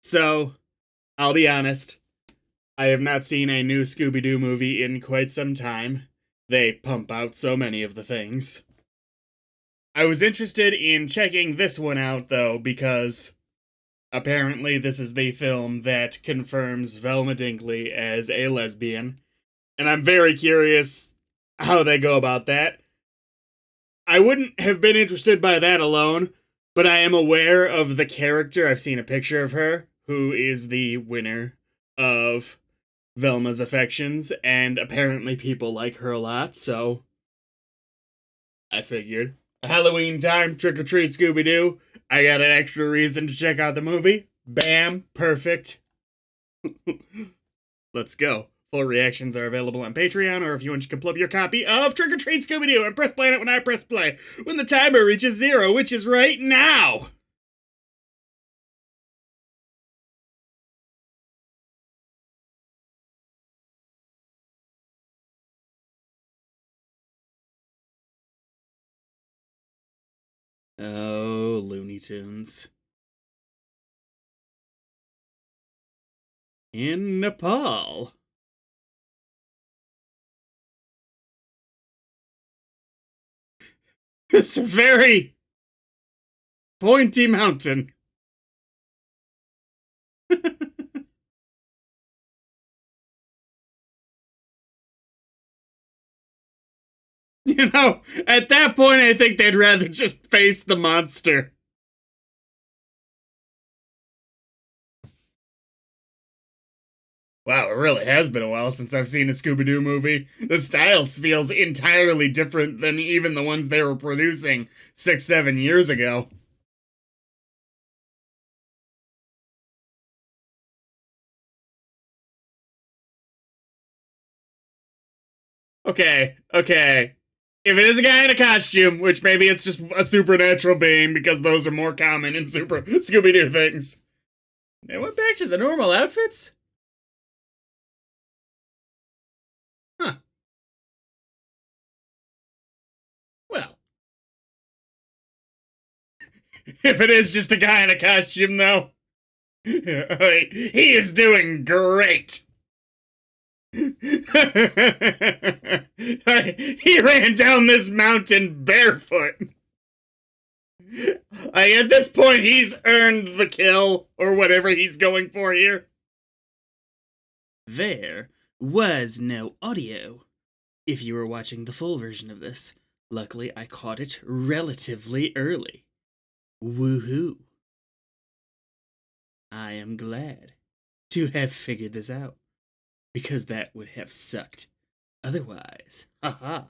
So, I'll be honest, I have not seen a new Scooby Doo movie in quite some time. They pump out so many of the things. I was interested in checking this one out, though, because apparently this is the film that confirms Velma Dinkley as a lesbian, and I'm very curious how they go about that. I wouldn't have been interested by that alone, but I am aware of the character. I've seen a picture of her, who is the winner of Velma's affections, and apparently people like her a lot, so I figured. Halloween time, trick or treat Scooby Doo. I got an extra reason to check out the movie. Bam, perfect. Let's go. Full reactions are available on Patreon, or if you want, you can plug your copy of Trick or Treat Scooby Doo and press play on it when I press play. When the timer reaches 0, which is right now. Oh, Looney Tunes. In Nepal. It's a very pointy mountain. You know, at that point, I think they'd rather just face the monster. Wow, it really has been a while since I've seen a Scooby Doo movie. The style feels entirely different than even the ones they were producing 6, 7 years ago. Okay. If it is a guy in a costume, which maybe it's just a supernatural being because those are more common in Super Scooby Doo things. They went back to the normal outfits? Huh. Well, if it is just a guy in a costume, though, he is doing great. He ran down this mountain barefoot. At this point, he's earned the kill, or whatever he's going for here. There was no audio. If you were watching the full version of this, luckily I caught it relatively early. Woohoo. I am glad to have figured this out, because that would have sucked otherwise. Haha.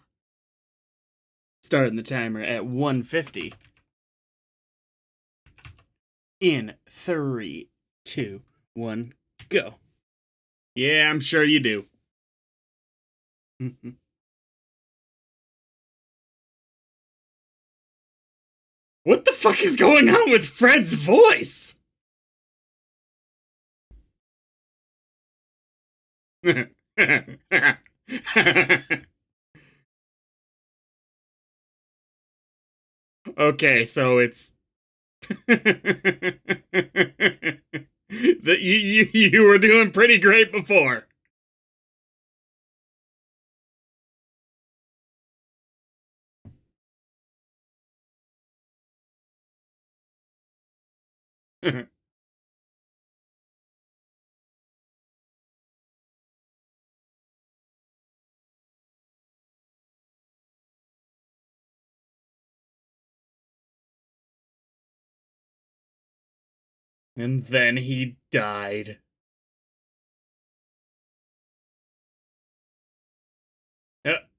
Starting the timer at 150. In 3, 2, 1, go. Yeah, I'm sure you do. What the fuck is going on with Fred's voice? Okay, so it's that you were doing pretty great before. And then he died.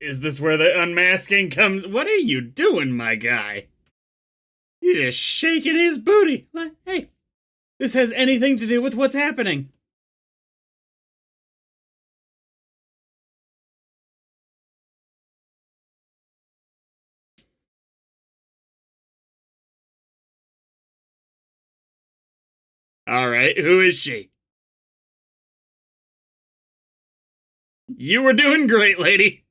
Is this where the unmasking comes? What are you doing, my guy? You're just shaking his booty. Like, hey, this has anything to do with what's happening. All right, who is she? You were doing great, lady.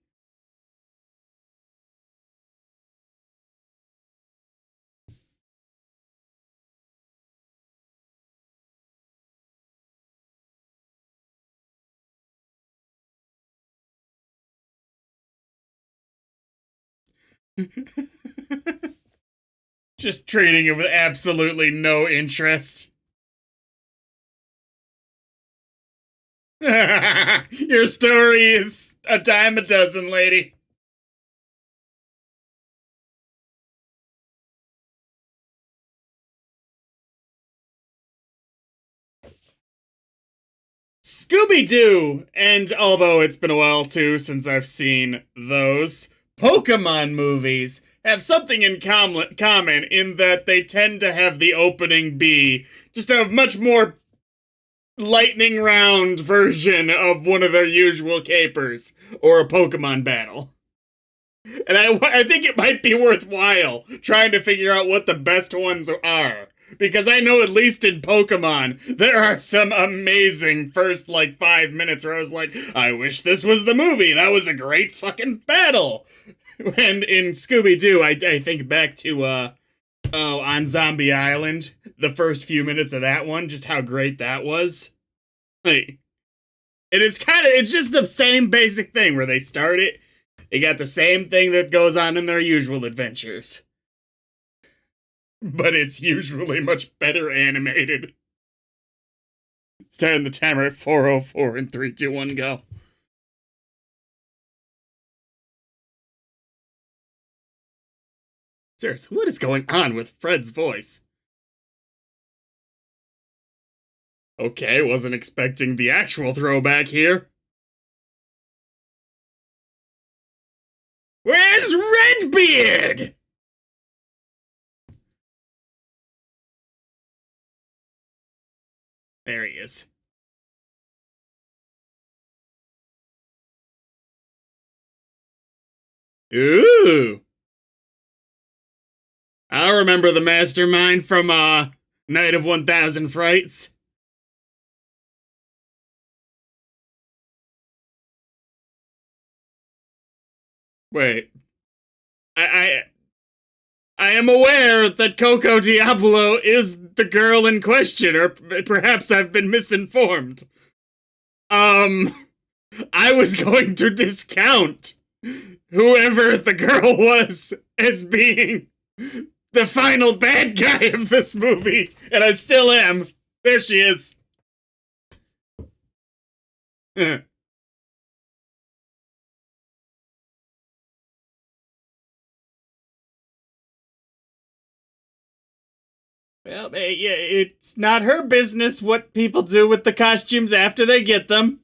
Just treating it with absolutely no interest. Your story is a dime a dozen, lady. Scooby-Doo! And although it's been a while too since I've seen those, Pokemon movies have something in common in that they tend to have the opening be just a much more lightning round version of one of their usual capers or a Pokemon battle. And I think it might be worthwhile trying to figure out what the best ones are. Because I know at least in Pokemon, there are some amazing first, 5 minutes where I was like, I wish this was the movie. That was a great fucking battle. And in Scooby-Doo, I think back to, on Zombie Island, the first few minutes of that one, just how great that was. Like, and it's just the same basic thing where they start it, they got the same thing that goes on in their usual adventures. But it's usually much better animated. Starting the timer at 4:04 and 3, 2, 1, go. Seriously, what is going on with Fred's voice? Okay, wasn't expecting the actual throwback here. Where's Redbeard? There he is. Ooh. I remember the mastermind from, Night of 1,000 Frights. Wait. I am aware that Coco Diablo is the girl in question, or perhaps I've been misinformed. I was going to discount whoever the girl was as being the final bad guy of this movie, and I still am. There she is. Well, yeah, it's not her business what people do with the costumes after they get them.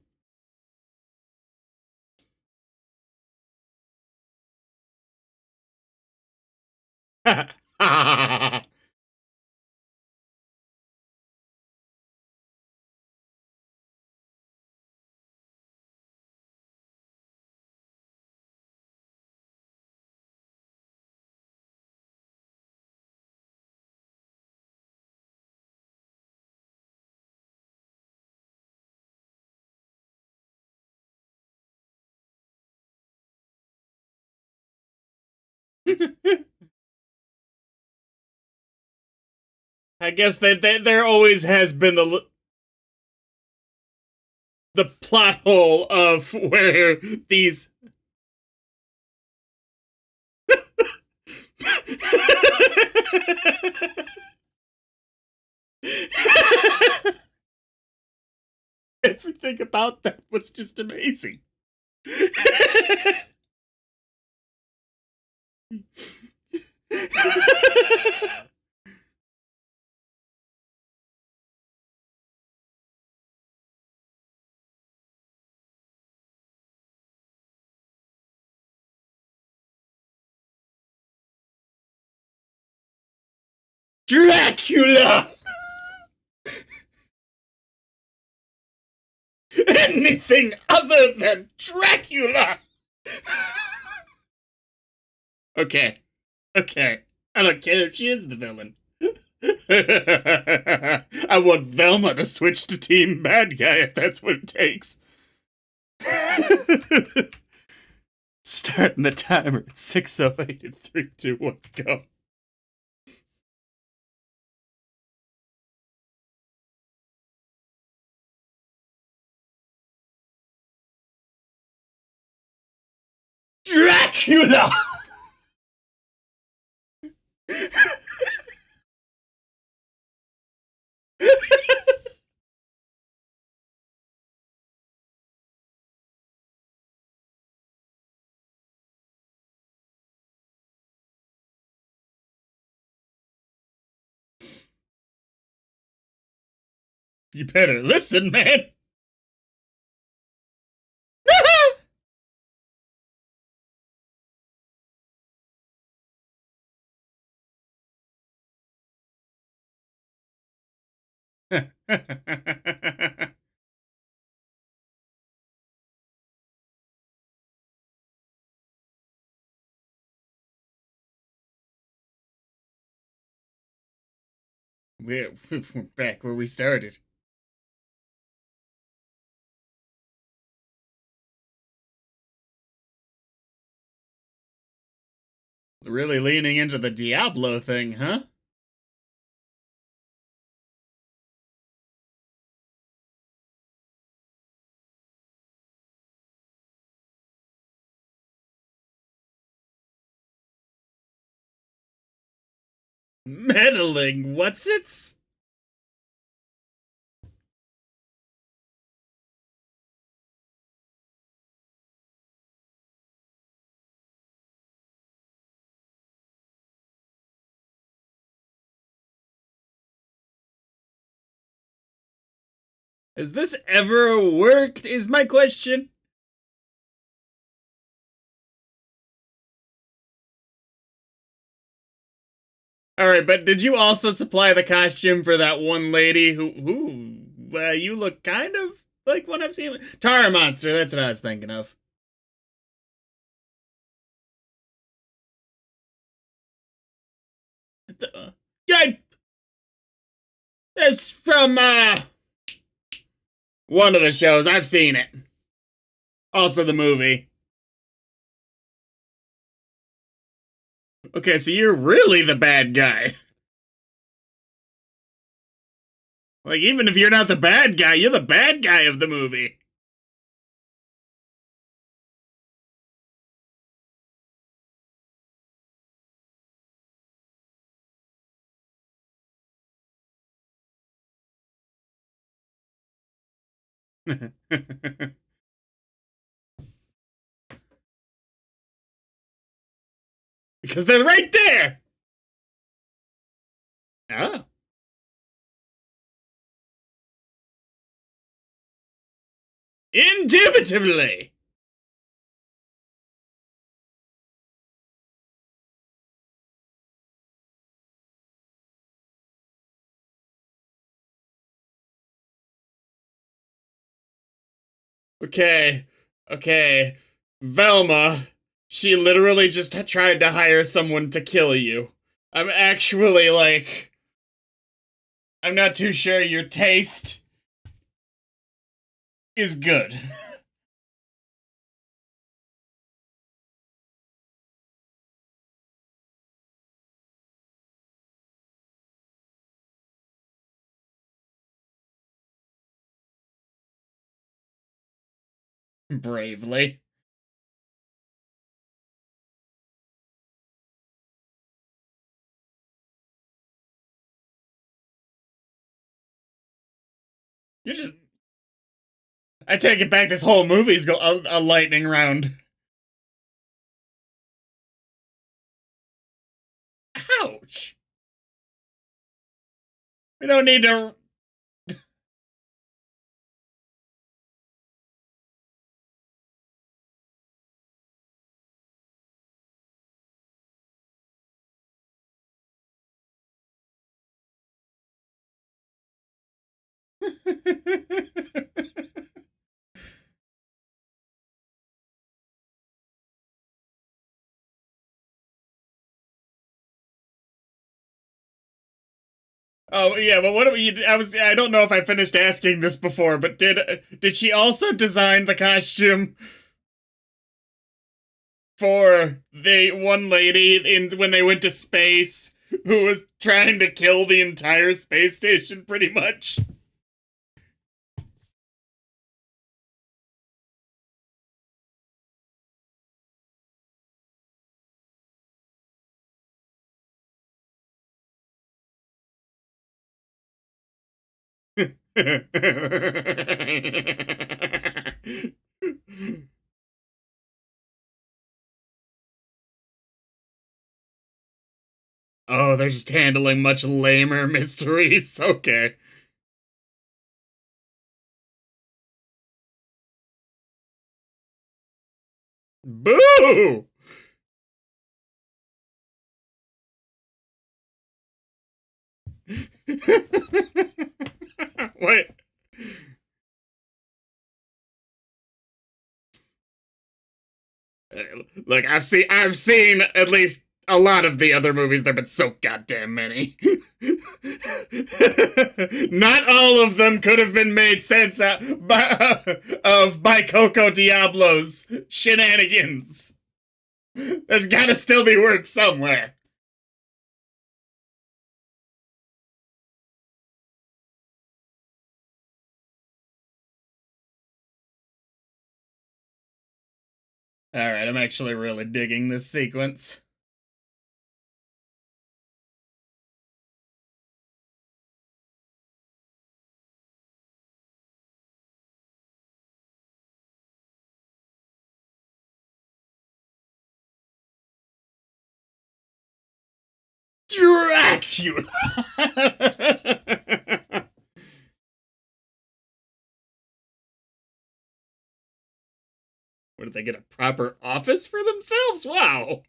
I guess that there always has been the plot hole of where these everything about that was just amazing. Dracula! Anything other than Dracula! Okay. Okay. I don't care if she is the villain. I want Velma to switch to Team Bad Guy if that's what it takes. Starting the timer at 6:08 and 3, 2, 1, go. Dracula! You better listen, man. We're back where we started. Really leaning into the Diablo thing, huh? Meddling, what's it? Has this ever worked, is my question? Alright, but did you also supply the costume for that one lady who, you look kind of like one I've seen? Tara Monster, that's what I was thinking of. Yeah, it's from, one of the shows. I've seen it. Also the movie. Okay, so you're really the bad guy. Like, even if you're not the bad guy, you're the bad guy of the movie. Because they're right there! Oh. Indubitably! Okay. Okay. Velma, she literally just tried to hire someone to kill you. I'm actually like. I'm not too sure your taste is good. Bravely. You're just. I take it back, this whole movie's a lightning round. Ouch. We don't need to. Oh yeah, but what do we? I don't know if I finished asking this before, but did she also design the costume for the one lady in when they went to space who was trying to kill the entire space station, pretty much? Oh, they're just handling much lamer mysteries. Okay. Boo! What? Look, I've seen at least a lot of the other movies. There've been so goddamn many. Not all of them could have been made sense by Coco Diablo's shenanigans. There's gotta still be work somewhere. Alright, I'm actually really digging this sequence. Dracula! What, did they get a proper office for themselves? Wow.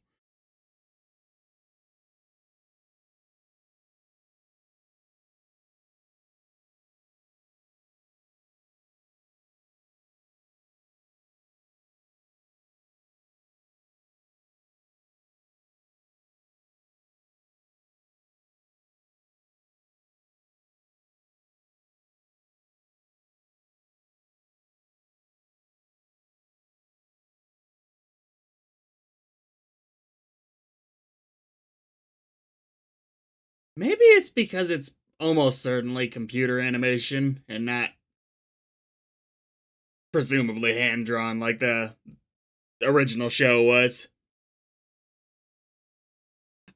Maybe it's because it's almost certainly computer animation and not presumably hand drawn like the original show was.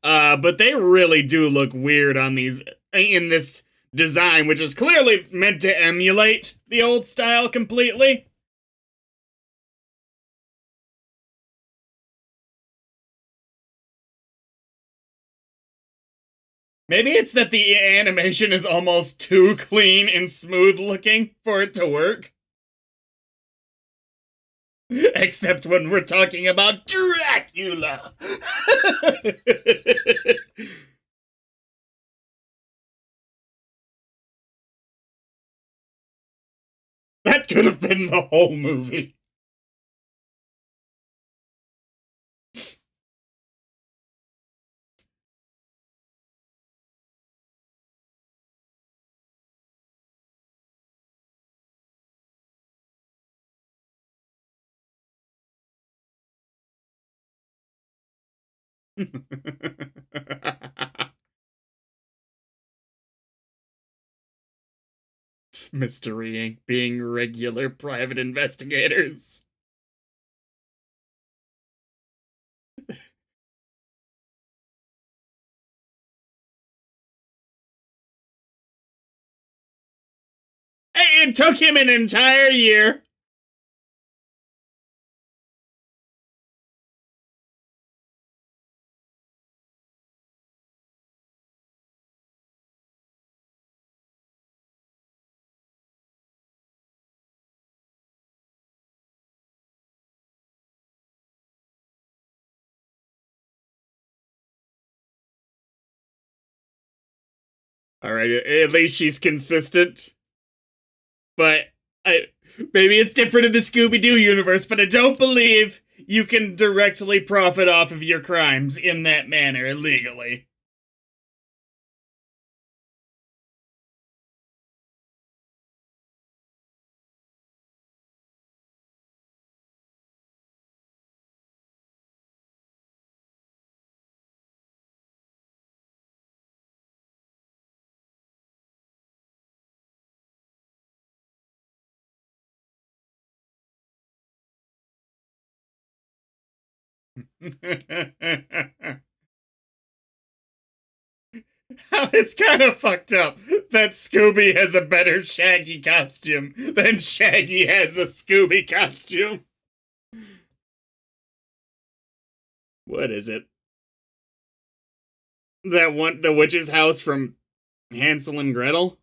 But they really do look weird on these in this design, which is clearly meant to emulate the old style completely. Maybe it's that the animation is almost too clean and smooth looking for it to work. Except when we're talking about Dracula. That could have been the whole movie. Mystery Inc. being regular private investigators. Hey, it took him an entire year. Alright, at least she's consistent. But maybe it's different in the Scooby Doo universe, but I don't believe you can directly profit off of your crimes in that manner illegally. It's kind of fucked up that Scooby has a better Shaggy costume than Shaggy has a Scooby costume. What is it? That one, the witch's house from Hansel and Gretel?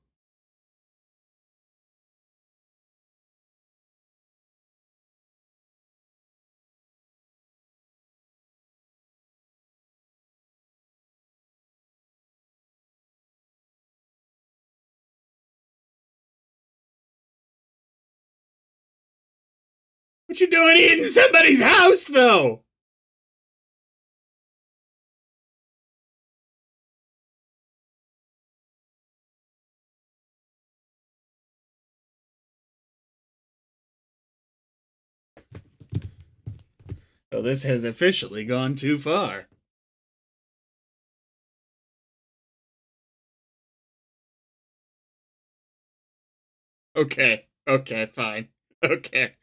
What you doing eating somebody's house, though? Oh, this has officially gone too far. Okay. Okay, fine. Okay.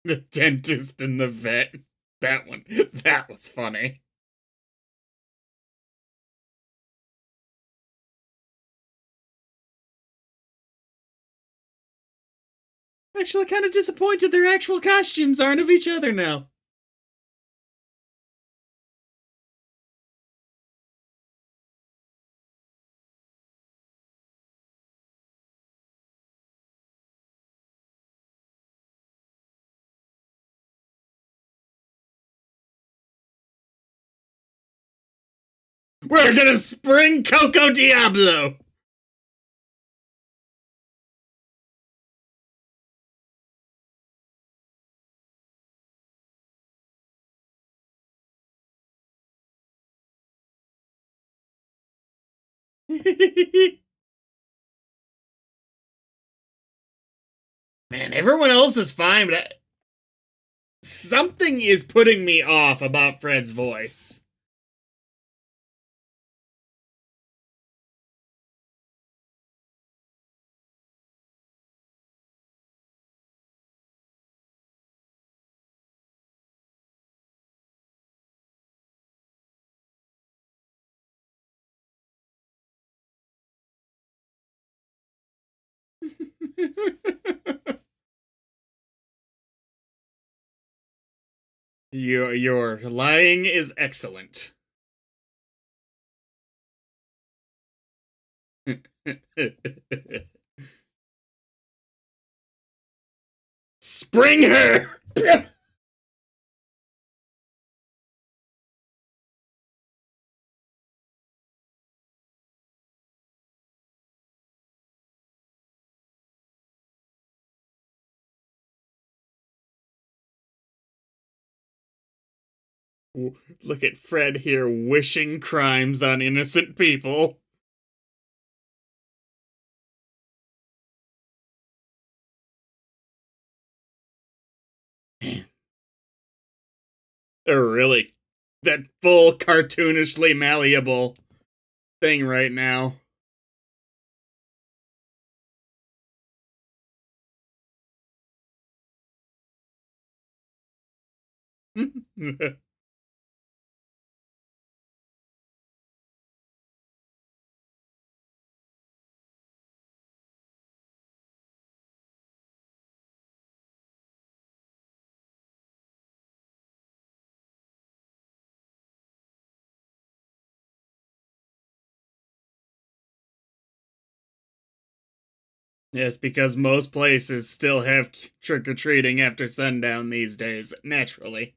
The dentist and the vet. That one. That was funny. Actually, kind of disappointed their actual costumes aren't of each other now. We're gonna spring Coco Diablo! Man, everyone else is fine, but something is putting me off about Fred's voice. Your lying is excellent. Spring her! Look at Fred here wishing crimes on innocent people. Man, they're really that full cartoonishly malleable thing right now. Yes, because most places still have trick or treating after sundown these days, naturally.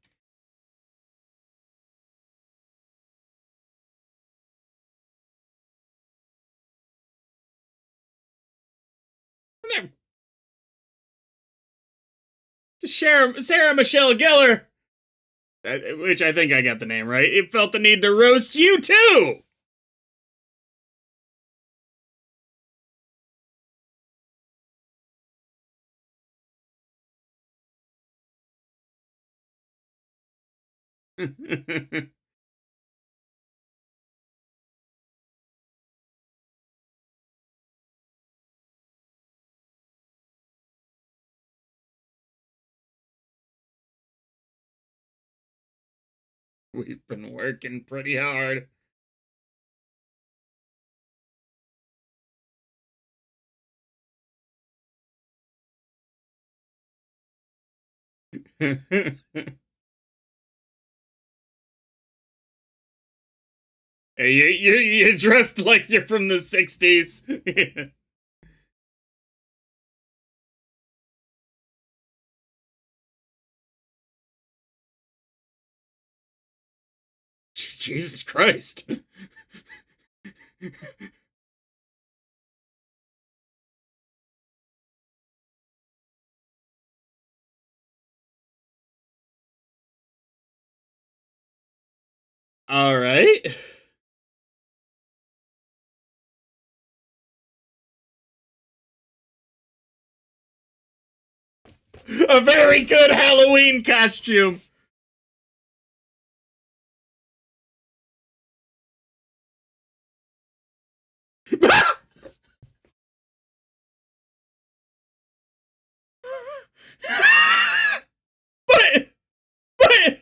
Sarah Michelle Gellar, which I think I got the name right, it felt the need to roast you too! We've been working pretty hard. Hey, you dressed like you're from the 60s. Jesus Christ. All right. A very good Halloween costume. but, but,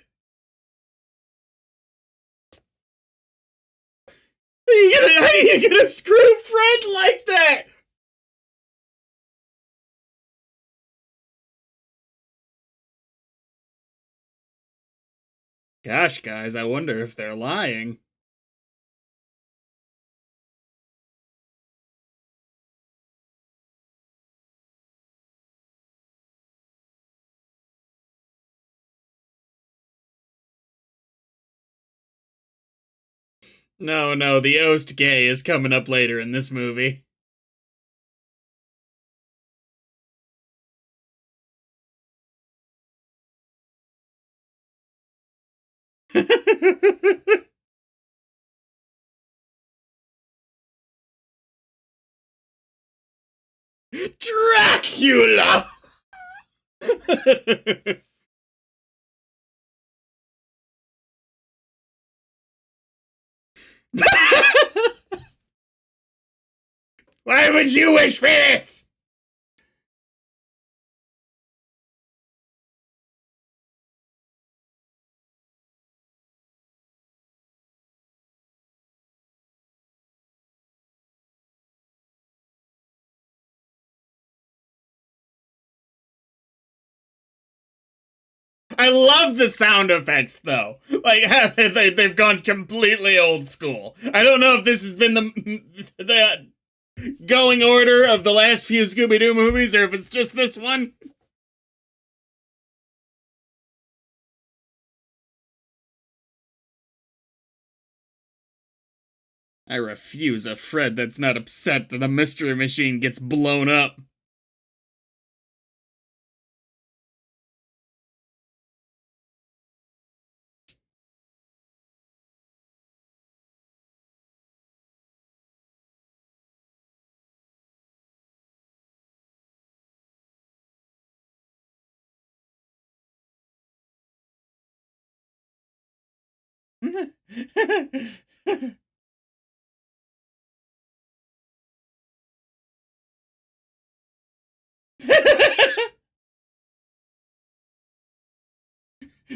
how are you gonna screw Fred like that? Gosh, guys, I wonder if they're lying. No, no, the Oast gay is coming up later in this movie. Dracula! Why would you wish for this? I love the sound effects, though. Like, they've gone completely old school. I don't know if this has been the going order of the last few Scooby-Doo movies, or if it's just this one. I refuse a Fred that's not upset that the Mystery Machine gets blown up.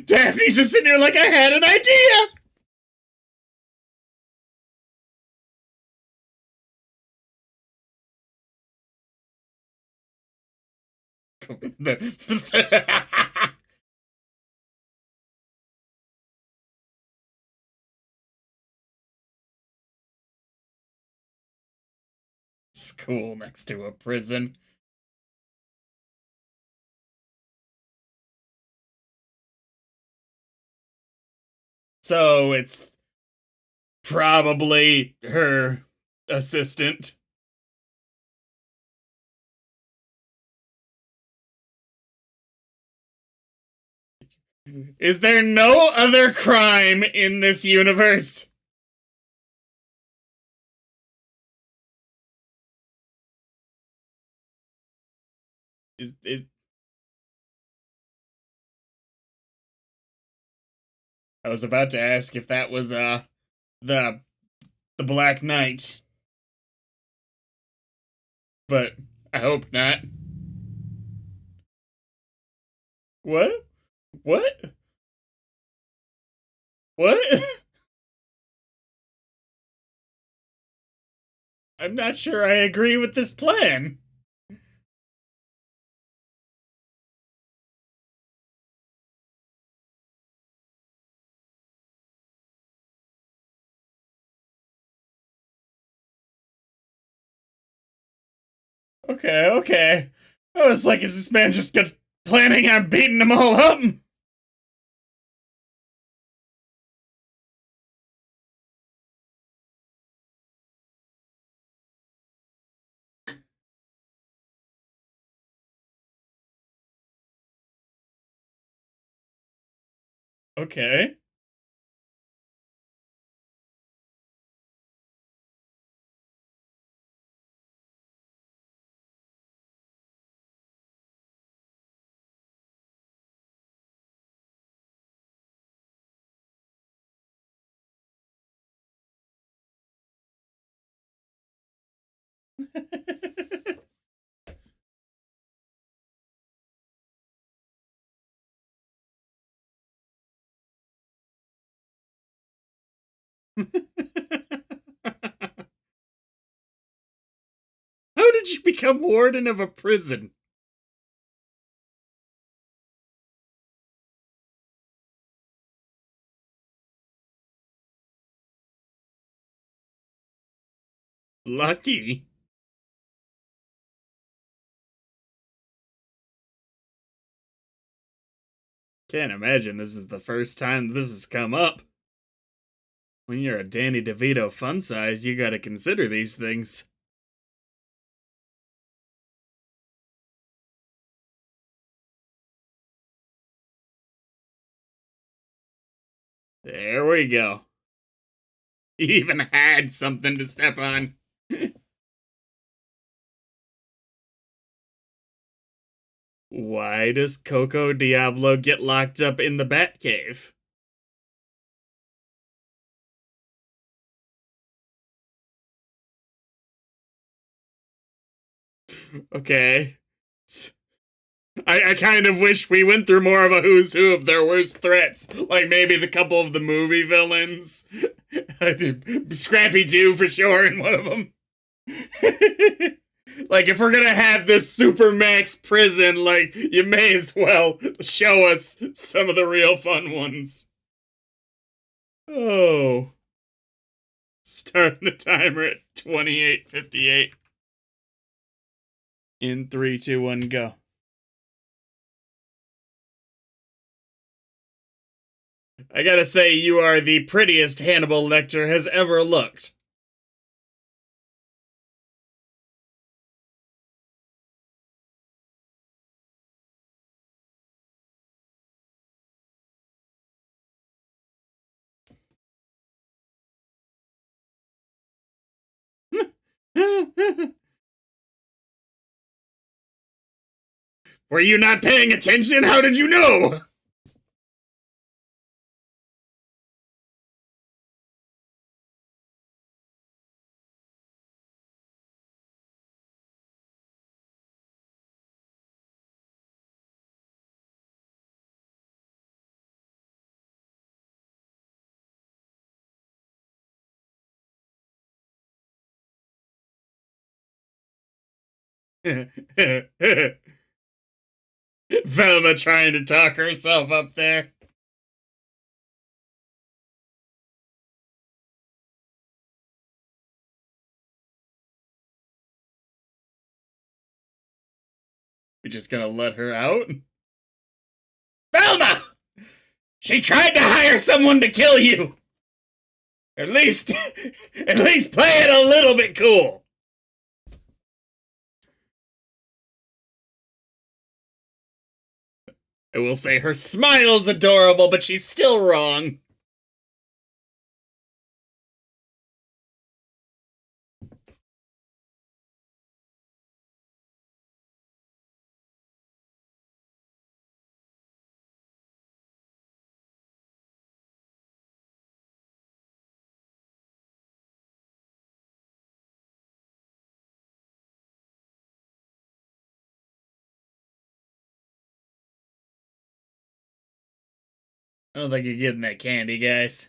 Daphne's just sitting here like, I had an idea! School next to a prison. So it's probably her assistant. Is there no other crime in this universe? Is I was about to ask if that was the the Black Knight, but I hope not. What? What? What? I'm not sure I agree with this plan. Okay, okay. I was like, is this man just planning on beating them all up? Okay. How did you become warden of a prison? Lucky. Can't imagine this is the first time this has come up. When you're a Danny DeVito fun size, you gotta consider these things. There we go. He even had something to step on. Why does Coco Diablo get locked up in the Batcave? Okay. I kind of wish we went through more of a who's who of their worst threats. Like maybe the couple of the movie villains. Scrappy Jew for sure in one of them. Like, if we're gonna have this super max prison, like, you may as well show us some of the real fun ones. Oh. Starting the timer at 28:58. In 3, 2, 1, go. I gotta say, you are the prettiest Hannibal Lecter has ever looked. Were you not paying attention? How did you know? Velma trying to talk herself up there. We just gonna let her out? Velma! She tried to hire someone to kill you! At least, at least play it a little bit cool. I will say her smile's adorable, but she's still wrong. I don't think you're getting that candy, guys.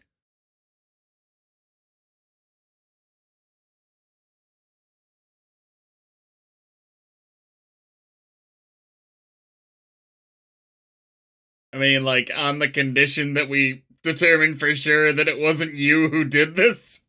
I mean, like, on the condition that we determined for sure that it wasn't you who did this.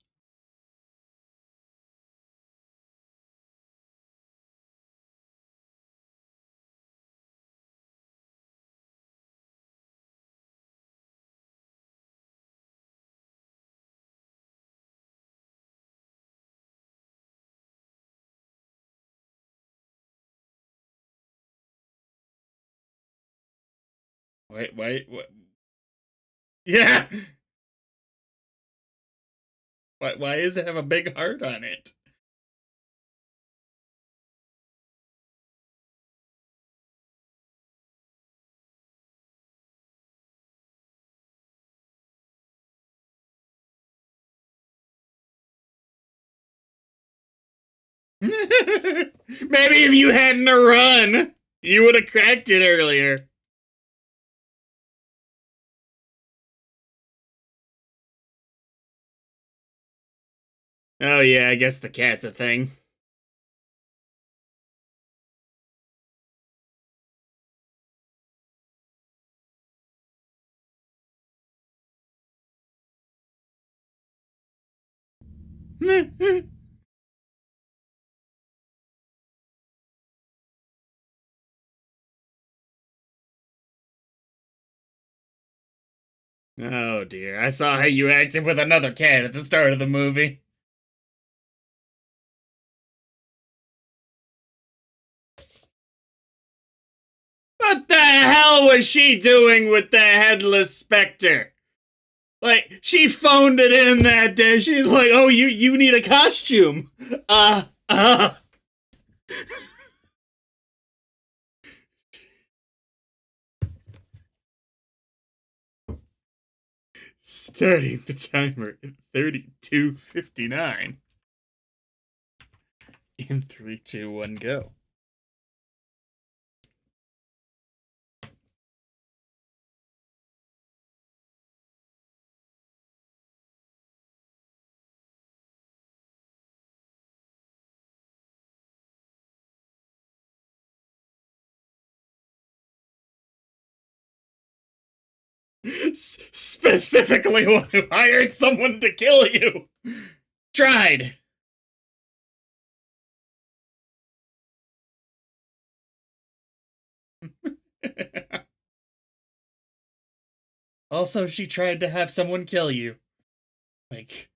Wait, wait, what? Yeah. Why does it have a big heart on it? Maybe if you hadn't run, you would have cracked it earlier. Oh yeah, I guess the cat's a thing. Oh dear, I saw how you acted with another cat at the start of the movie. What the hell was she doing with the headless specter? Like, she phoned it in that day. She's like, "Oh, you need a costume." Uh, uh. Starting the timer at 32:59. In three, two, one, go. Specifically one who hired someone to kill you. Tried. Also, she tried to have someone kill you. Like,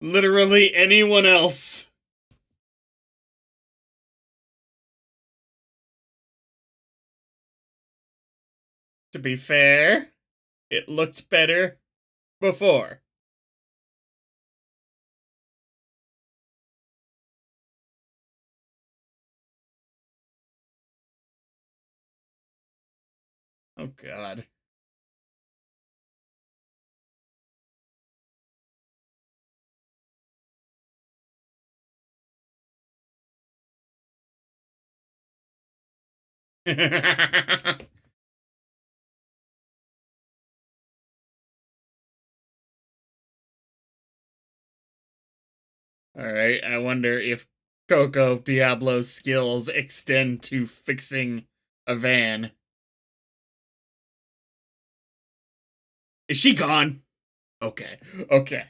literally anyone else. To be fair, it looked better before. Oh, God. Alright, I wonder if Coco Diablo's skills extend to fixing a van. Is she gone? Okay, okay.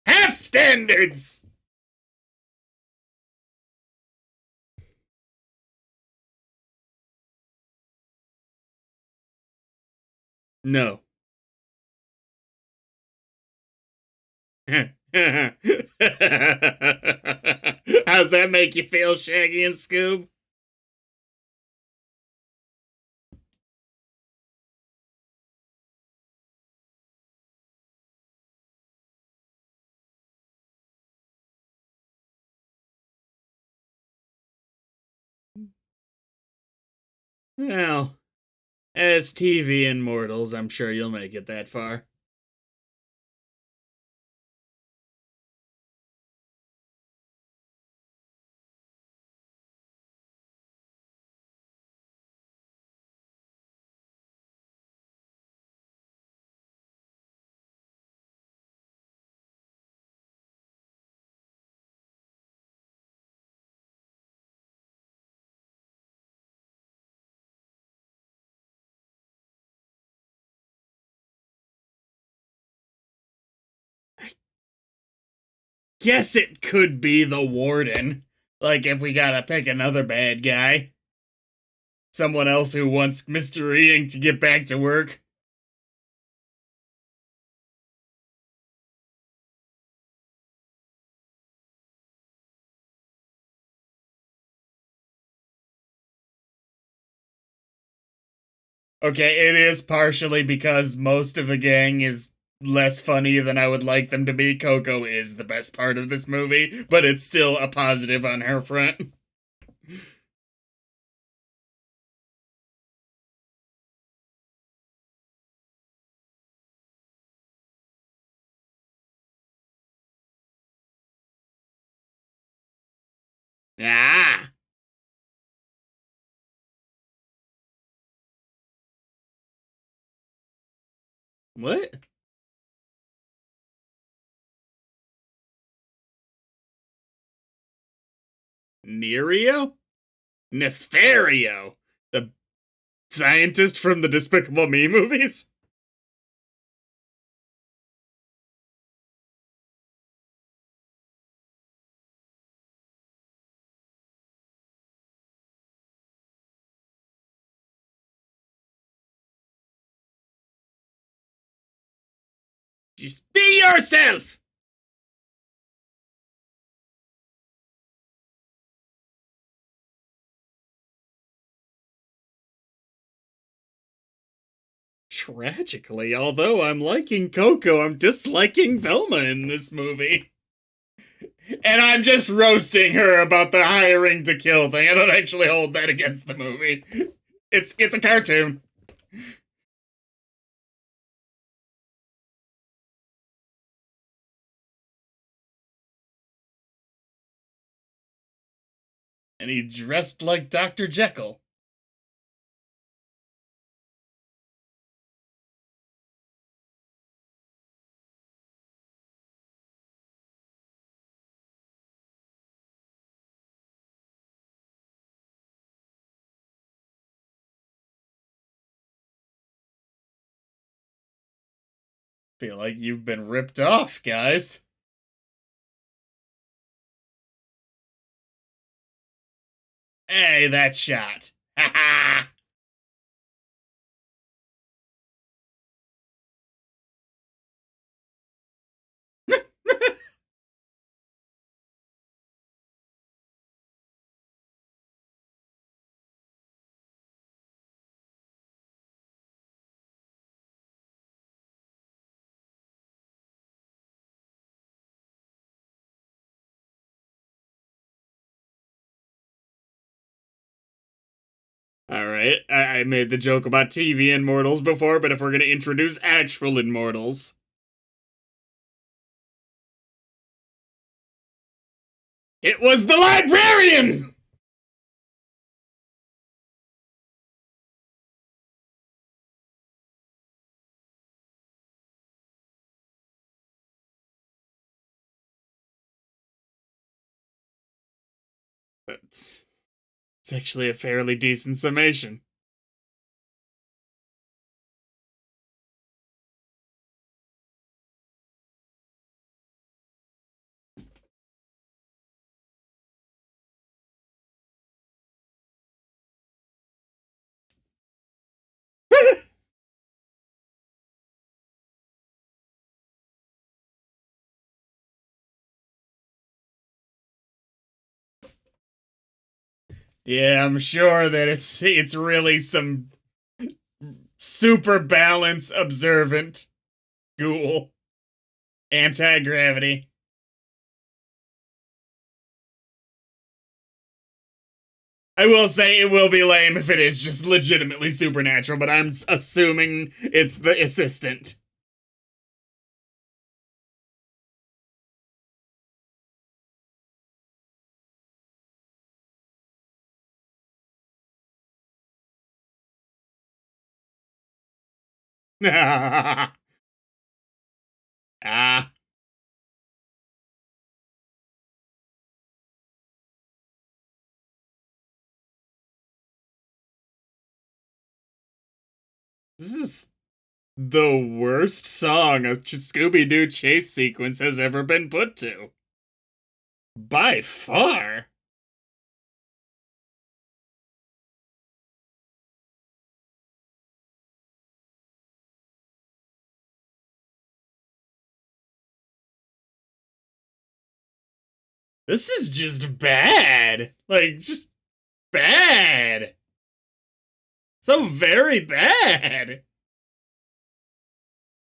Have standards! No. How's that make you feel, Shaggy and Scoob? Well, as TV immortals, I'm sure you'll make it that far. Guess it could be the Warden. Like, if we gotta pick another bad guy. someone else who wants Mr. E to get back to work. Okay, it is partially because most of the gang is less funny than I would like them to be. Coco is the best part of this movie, but it's still a positive on her front. Ah! What? Nerio? Nefario? The scientist from the Despicable Me movies? Just be yourself! Tragically, although I'm liking Coco, I'm disliking Velma in this movie. And I'm just roasting her about the hiring to kill thing. I don't actually hold that against the movie. It's a cartoon. And he dressed like Dr. Jekyll. Feel like you've been ripped off, guys. Hey, that shot. Ha ha! Alright, I made the joke about TV immortals before, but if we're gonna introduce actual immortals. It was the librarian! It's actually a fairly decent summation. Yeah, I'm sure that it's really some super balance observant ghoul. Anti-gravity. I will say it will be lame if it is just legitimately supernatural, but I'm assuming it's the assistant. Ah. This is the worst song a Scooby Doo chase sequence has ever been put to. By far. This is just bad. Like, just bad. So very bad.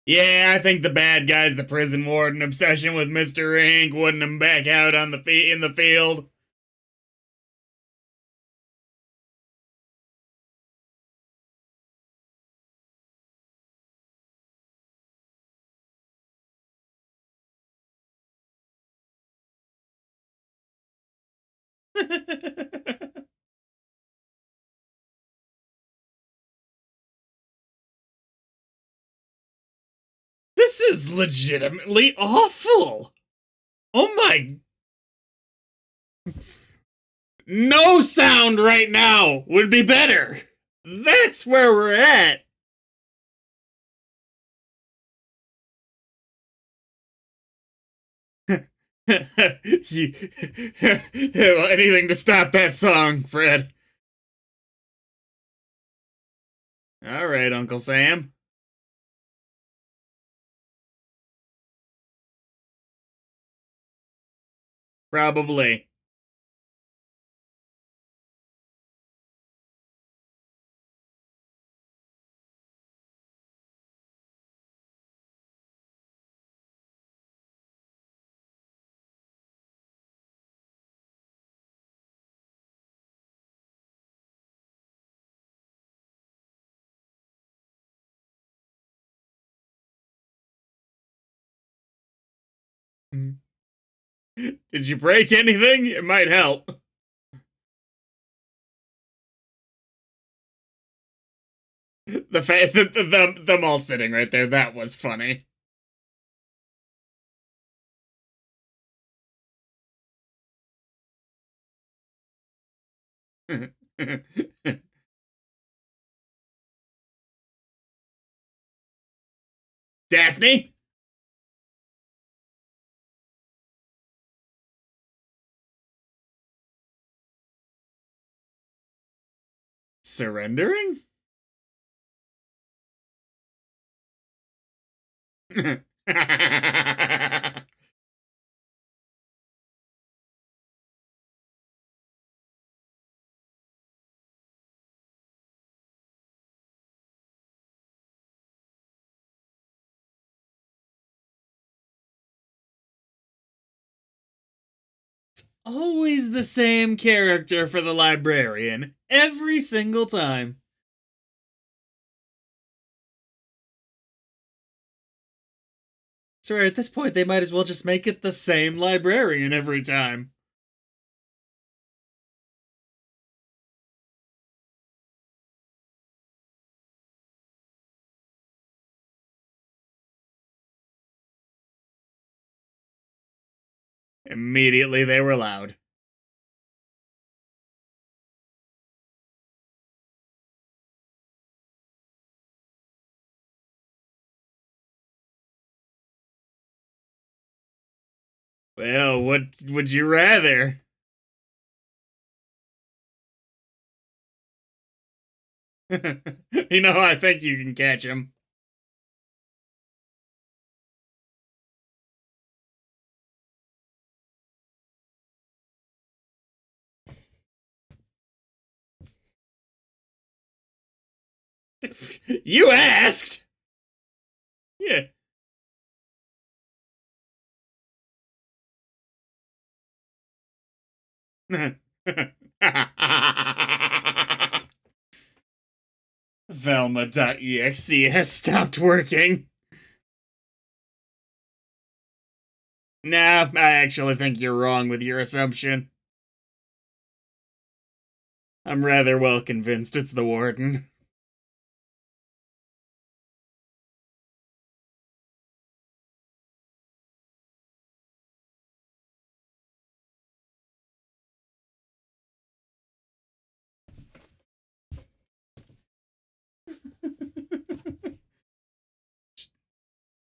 Yeah, I think the bad guy's the prison warden. Obsession with Mr. Ink, wanting him back out on the in the field. This is legitimately awful. Oh my. No sound right now would be better. That's where we're at. Anything to stop that song, Fred. All right, Uncle Sam. Probably. Did you break anything? It might help. The fact that them all sitting right there, that was funny. Daphne? Surrendering? Always the same character for the librarian. Every single time. Sorry, at this point, they might as well just make it the same librarian every time. Immediately, they were loud. Well, what would you rather? I think you can catch him. You asked! Yeah. Velma.exe has stopped working. Nah, I actually think you're wrong with your assumption. I'm rather well convinced it's the warden.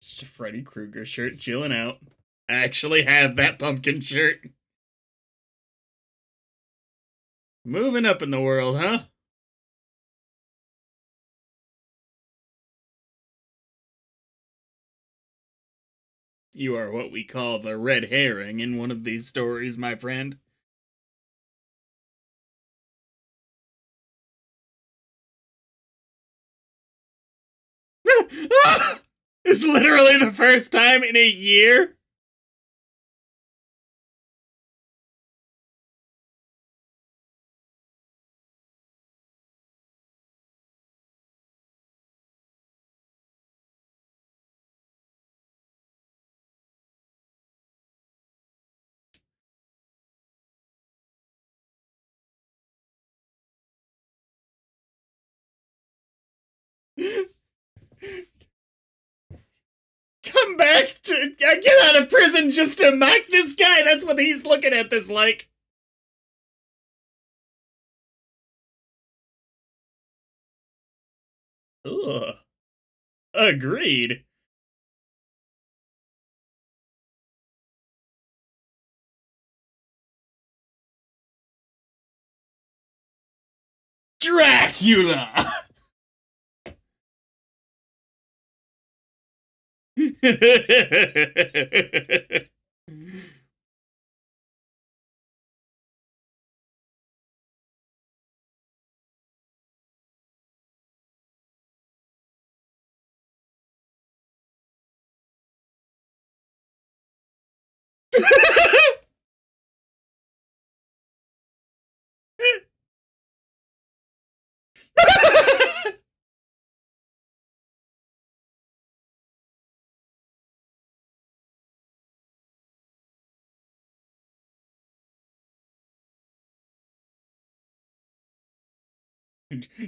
It's a Freddy Krueger shirt, chilling out. I actually have that pumpkin shirt. Moving up in the world, huh? You are what we call the red herring in one of these stories, my friend. It's literally the first time in a year. Come back to get out of prison just to mock this guy. That's what he's looking at this like. Ugh. Agreed. Dracula.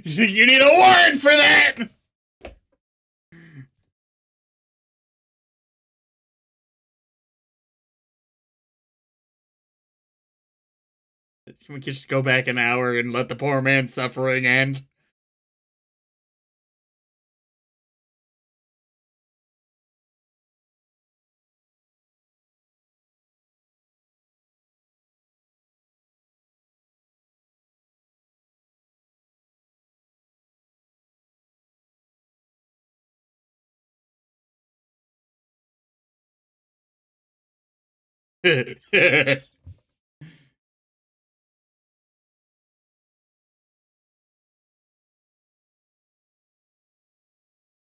You need a warrant for that. We could just go back an hour and let the poor man's suffering end.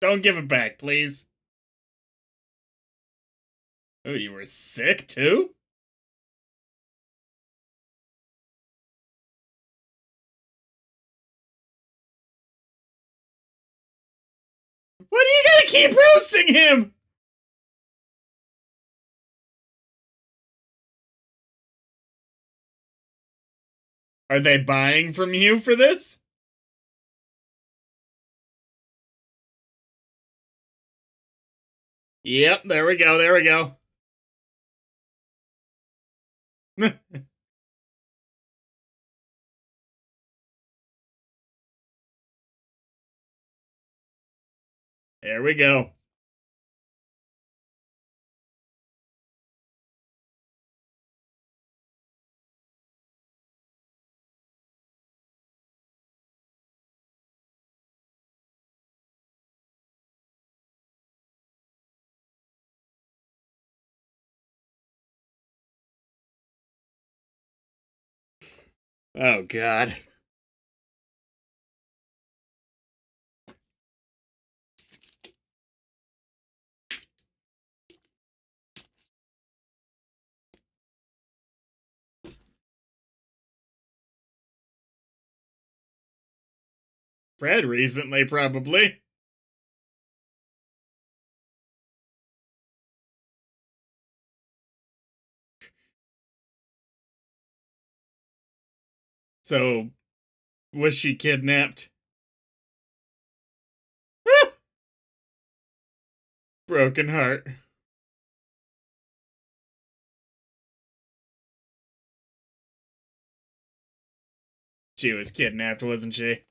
Don't give it back, please. Oh, you were sick too? Why do you gotta keep roasting him? Are they buying from you for this? Yep, there we go, there we go. There we go. Oh, God. Fred recently, probably. So, was she kidnapped? Broken heart. She was kidnapped, wasn't she?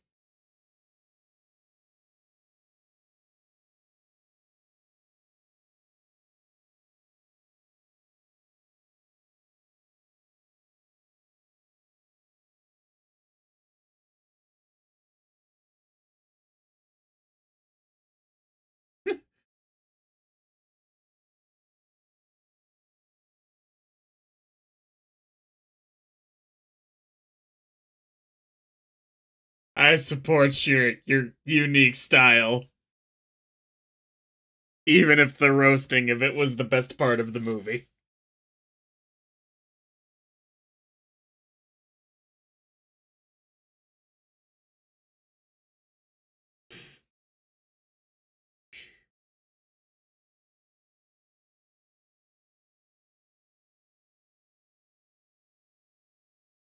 I support your unique style, even if the roasting of it was the best part of the movie.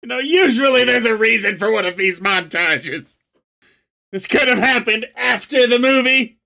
Usually there's a reason for one of these montages. This could have happened after the movie.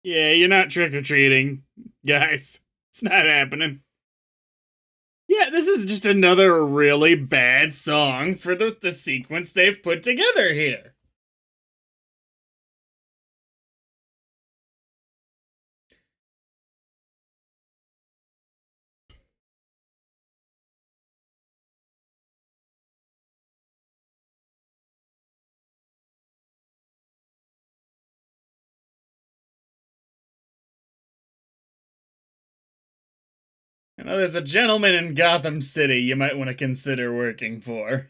Yeah, you're not trick or treating, guys. It's not happening. Yeah, this is just another really bad song for the sequence they've put together here. There's a gentleman in Gotham City you might want to consider working for.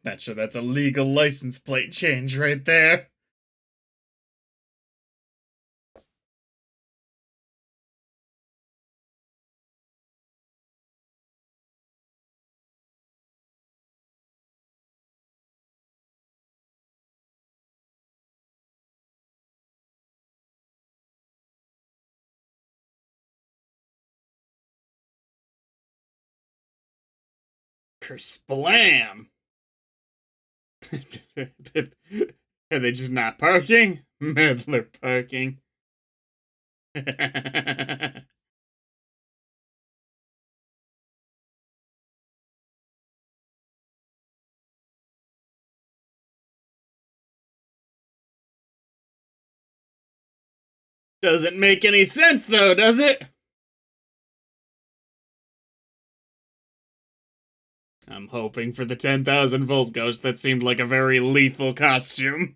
Not sure that's a legal license plate change right there. Kersplam! Are they just not parking? Meddler parking. Doesn't make any sense though, does it? I'm hoping for the 10,000 volt ghost. That seemed like a very lethal costume.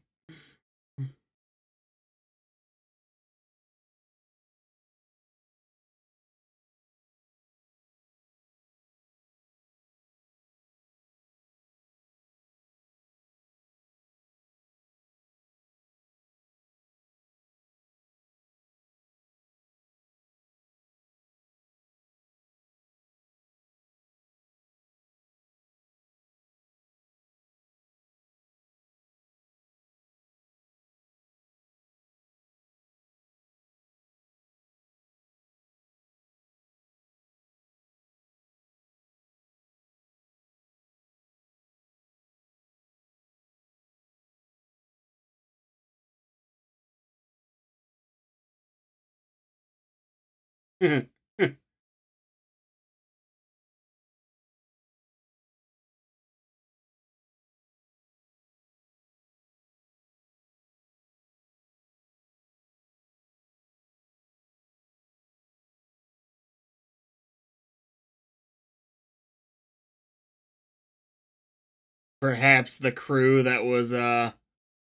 Perhaps the crew that was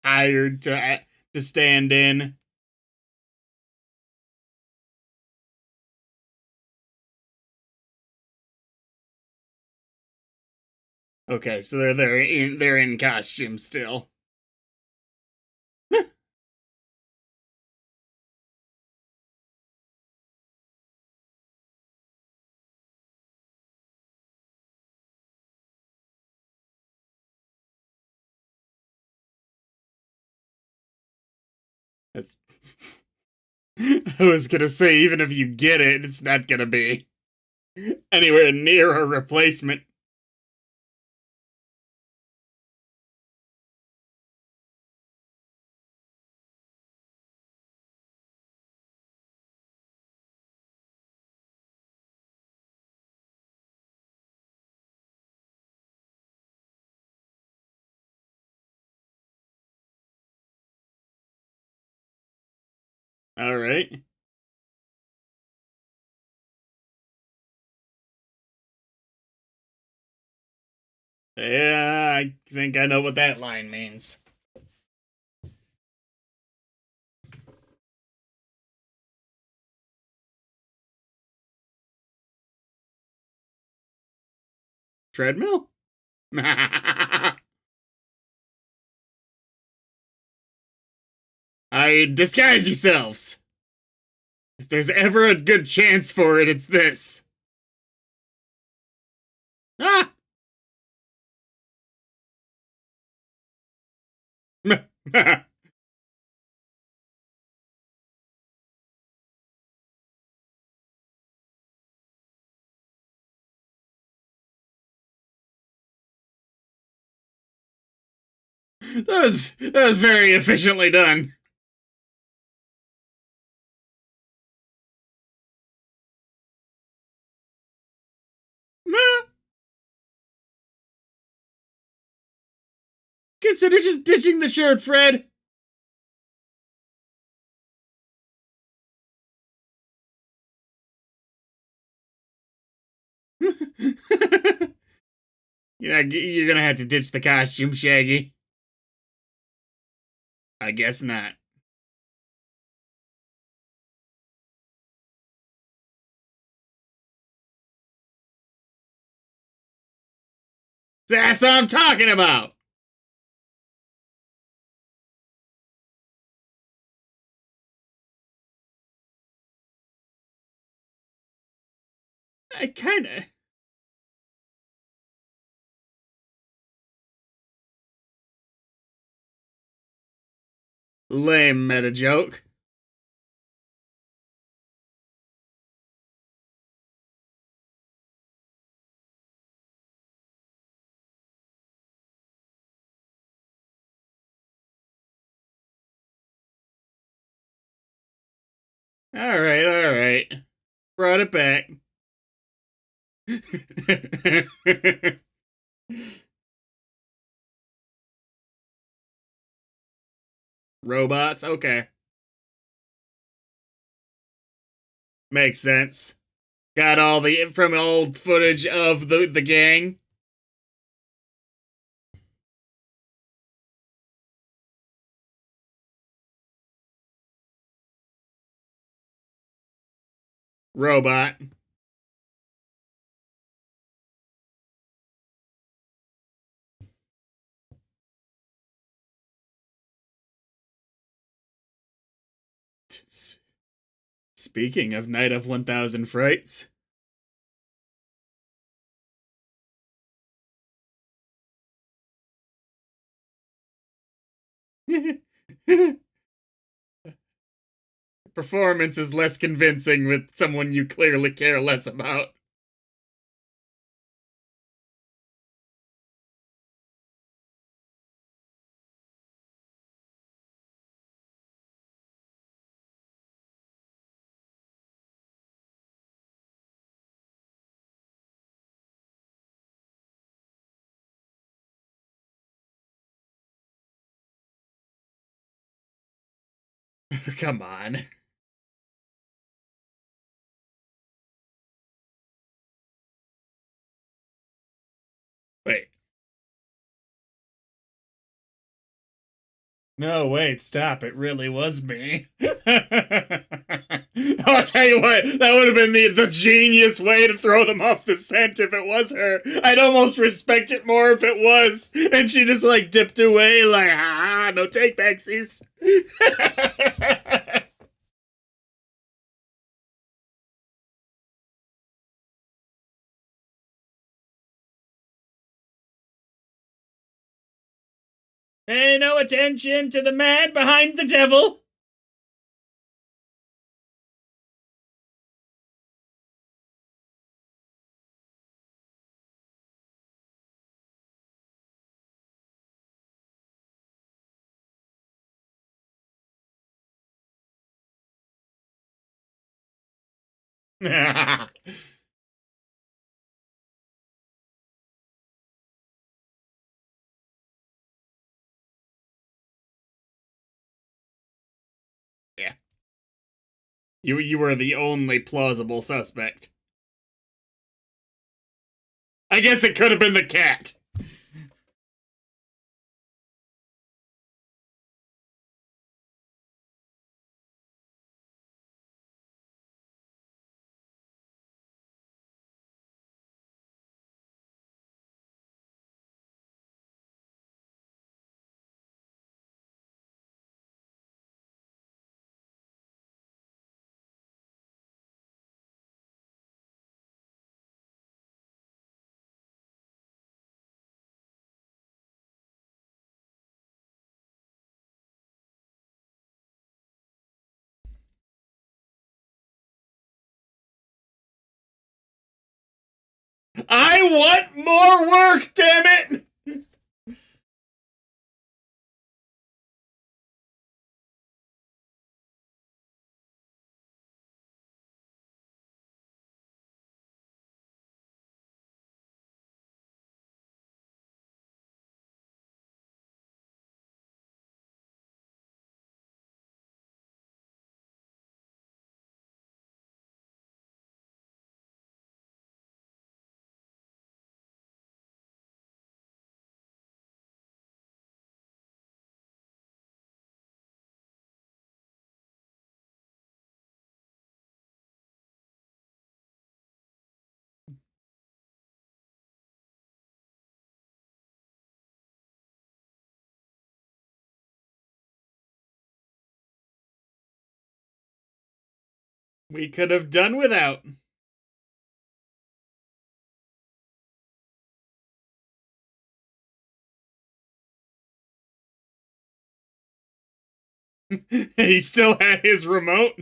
hired to stand in. Okay, so they're in costume still. That's- I was gonna say, even if you get it, it's not gonna be anywhere near a replacement. All right. Yeah, I think I know what that line means. Treadmill? I disguise yourselves. If there's ever a good chance for it, it's this. Ah! That was very efficiently done. Consider just ditching the shirt, Fred. You're gonna have to ditch the costume, Shaggy. I guess not. That's what I'm talking about. I kinda lame meta joke. All right, all right. Brought it back. Robots, okay. Makes sense. Got all the from old footage of the gang. Robot. Speaking of Night of 1000 Frights. Performance is less convincing with someone you clearly care less about. Come on. Wait. No, wait, stop. It really was me. I'll tell you what, that would have been the genius way to throw them off the scent if it was her. I'd almost respect it more if it was. And she just like dipped away like, ah, no take backsies. Pay no attention to the man behind the devil. Yeah. You were the only plausible suspect. I guess it could have been the cat. I want more work, damn it! We could have done without. He still had his remote.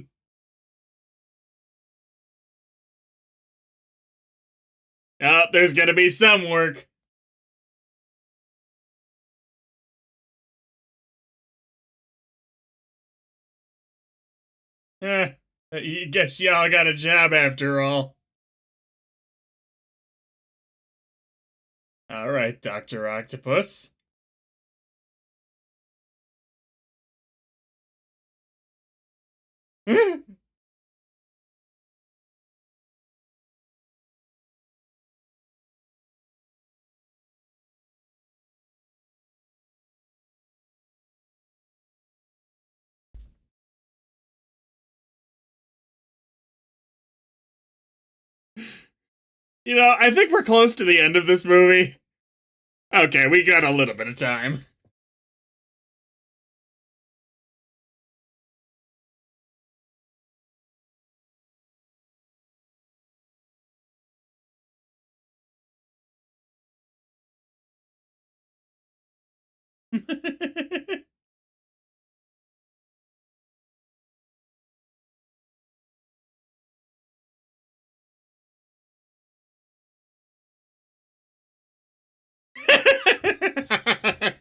Oh, there's gonna be some work. Eh, I guess y'all got a job after all. All right, Dr. Octopus. You know, I think we're close to the end of this movie. Okay, we got a little bit of time.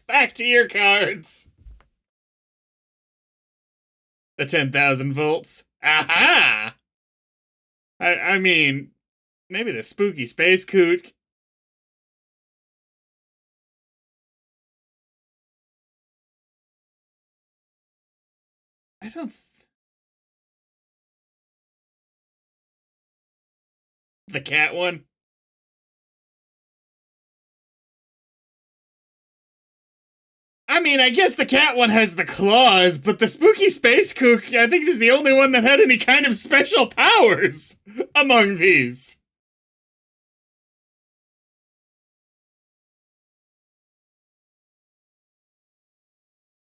Back to your cards. The 10,000 volts. Aha! I mean, maybe the spooky space coot. I don't. The cat one? I mean, I guess the cat one has the claws, but the spooky space kook, I think, is the only one that had any kind of special powers among these.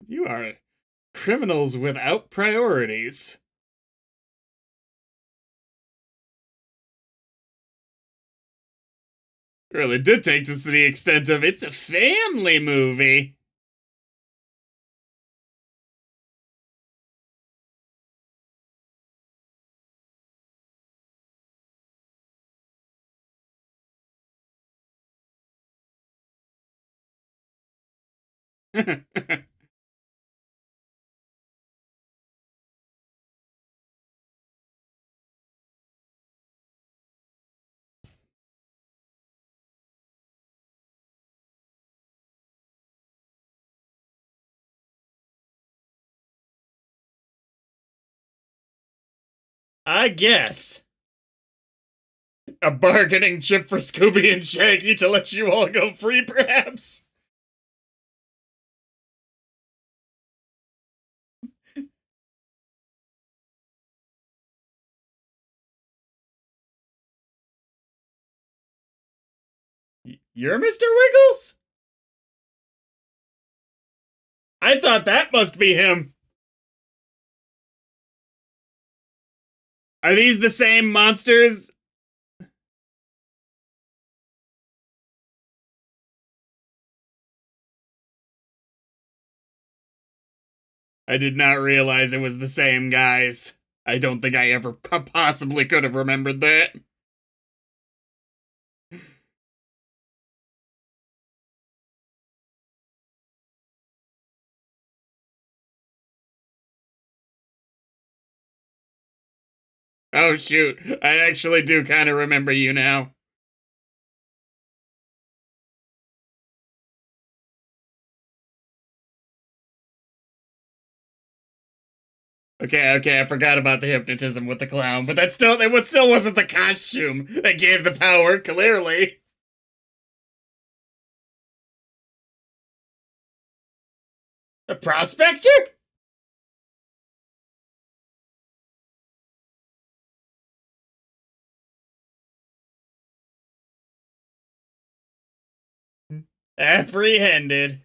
You are criminals without priorities. Really did take this to the extent of it's a family movie. I guess. A bargaining chip for Scooby and Shaggy to let you all go free, perhaps? You're Mr. Wiggles? I thought that must be him. Are these the same monsters? I did not realize it was the same guys. I don't think I ever possibly could have remembered that. Oh shoot, I actually do kind of remember you now. Okay, I forgot about the hypnotism with the clown, but still wasn't the costume that gave the power, clearly. A prospector? Apprehended.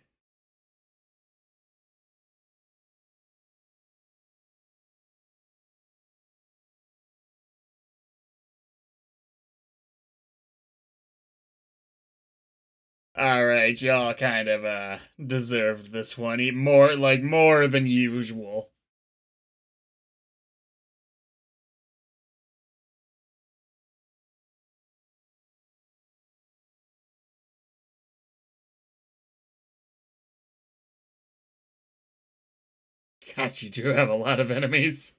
Alright, y'all kind of, deserved this one. More than usual. God, you do have a lot of enemies.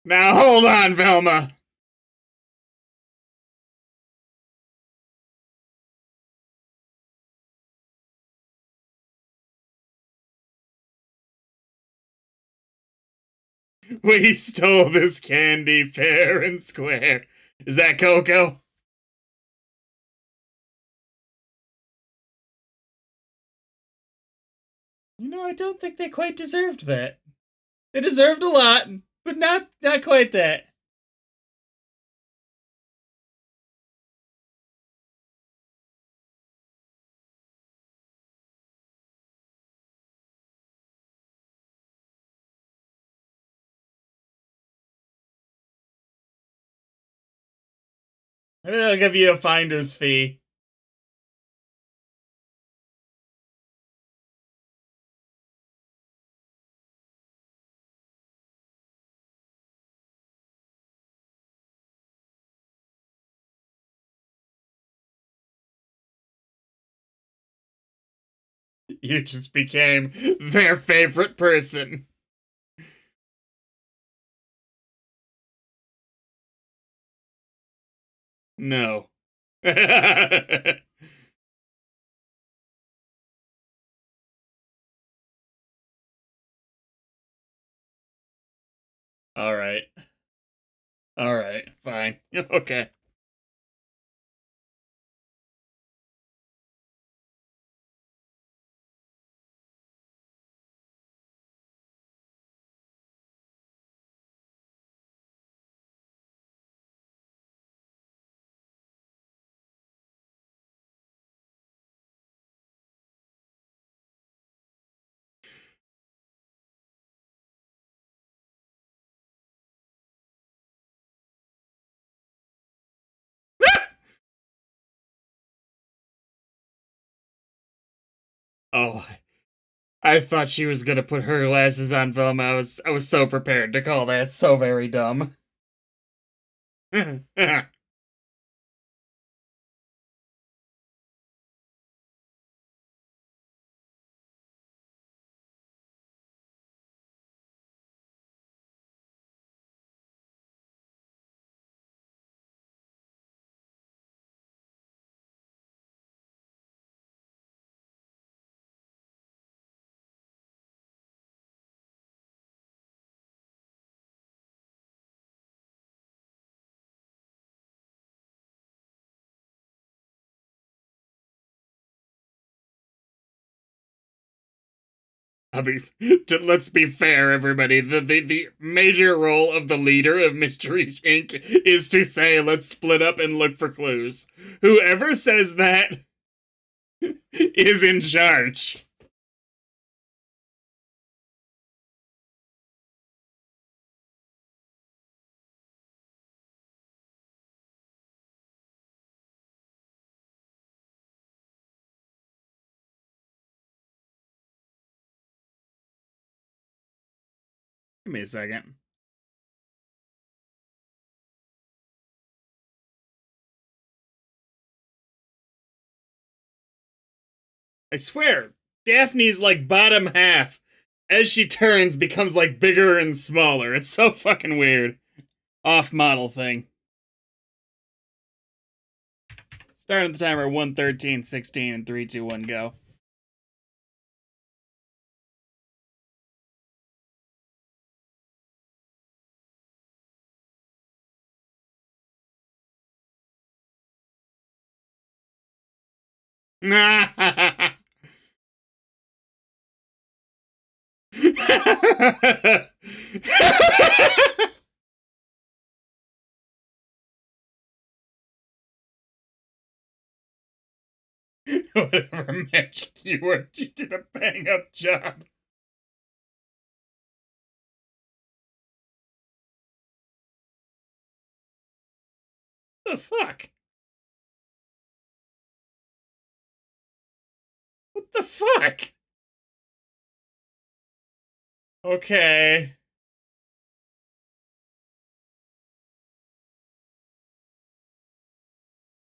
Now hold on, Velma. We stole this candy fair and square. Is that Coco? I don't think they quite deserved that. They deserved a lot, but not quite that. Maybe they'll give you a finder's fee. You just became their favorite person. No. All right. All right. Fine. Okay. Oh, I thought she was gonna put her glasses on Velma. I was so prepared to call that so very dumb. let's be fair, everybody. The major role of the leader of Mystery Inc. is to say, let's split up and look for clues. Whoever says that is in charge. Give me a second. I swear, Daphne's like bottom half, as she turns, becomes like bigger and smaller. It's so fucking weird. Off model thing. Starting the timer 1:13, 16, and 3, 2, 1, go. Whatever magic you worked, you did a bang up job. What the fuck? What the fuck? Okay.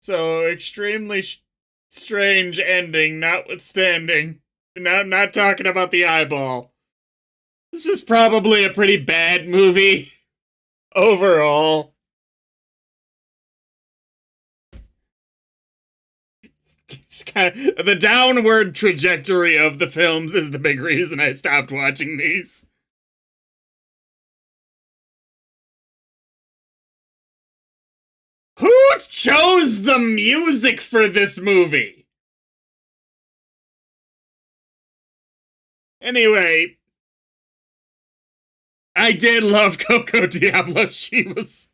So, extremely strange ending, notwithstanding. Not talking about the eyeball. This is probably a pretty bad movie overall. It's the downward trajectory of the films is the big reason I stopped watching these. Who chose the music for this movie? Anyway, I did love Coco Diablo. She was...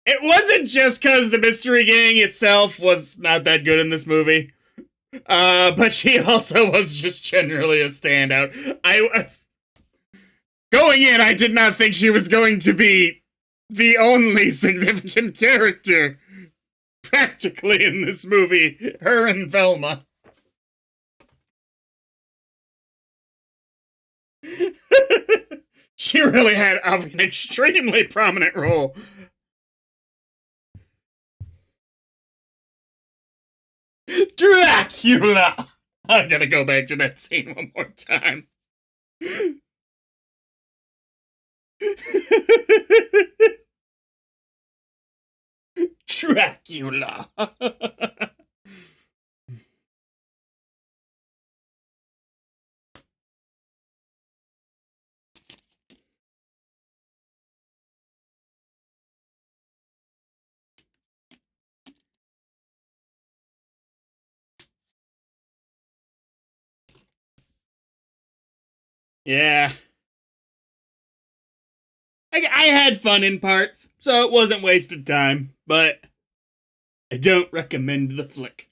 It wasn't just because the Mystery Gang itself was not that good in this movie. But she also was just generally a standout. Going in, I did not think she was going to be the only significant character practically in this movie. Her and Velma. She really had an extremely prominent role. Dracula! I gotta go back to that scene one more time. Dracula! Yeah. I had fun in parts, so it wasn't wasted time, but I don't recommend the flick.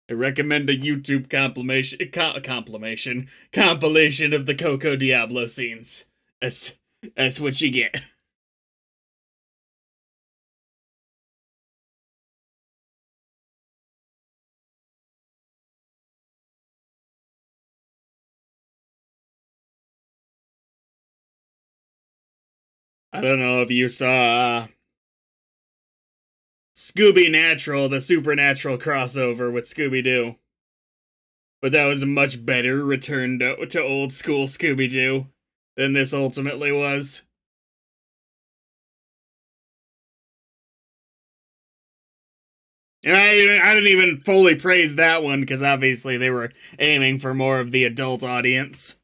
I recommend a YouTube compilation of the Coco Diablo scenes. That's what you get. I don't know if you saw Scooby Natural, the supernatural crossover with Scooby Doo. But that was a much better return to old school Scooby Doo than this ultimately was. And I didn't even fully praise that one because obviously they were aiming for more of the adult audience.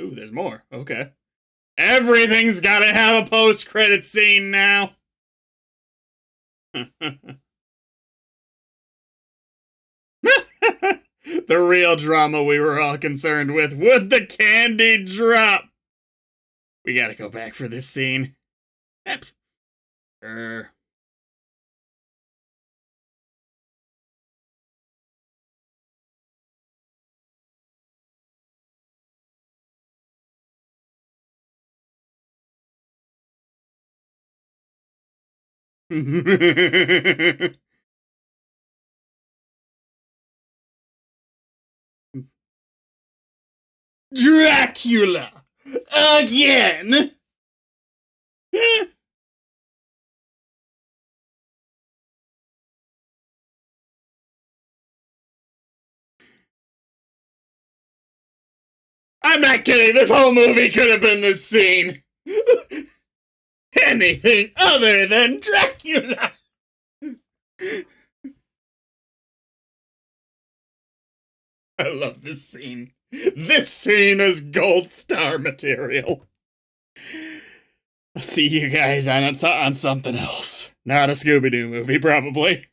Ooh, there's more. Okay. Everything's gotta have a post-credit scene now. The real drama we were all concerned with. Would the candy drop? We gotta go back for this scene. Dracula! Again! I'm not kidding, this whole movie could have been this scene. Anything other than Dracula! I love this scene. This scene is gold star material. I'll see you guys on something else. Not a Scooby-Doo movie, probably.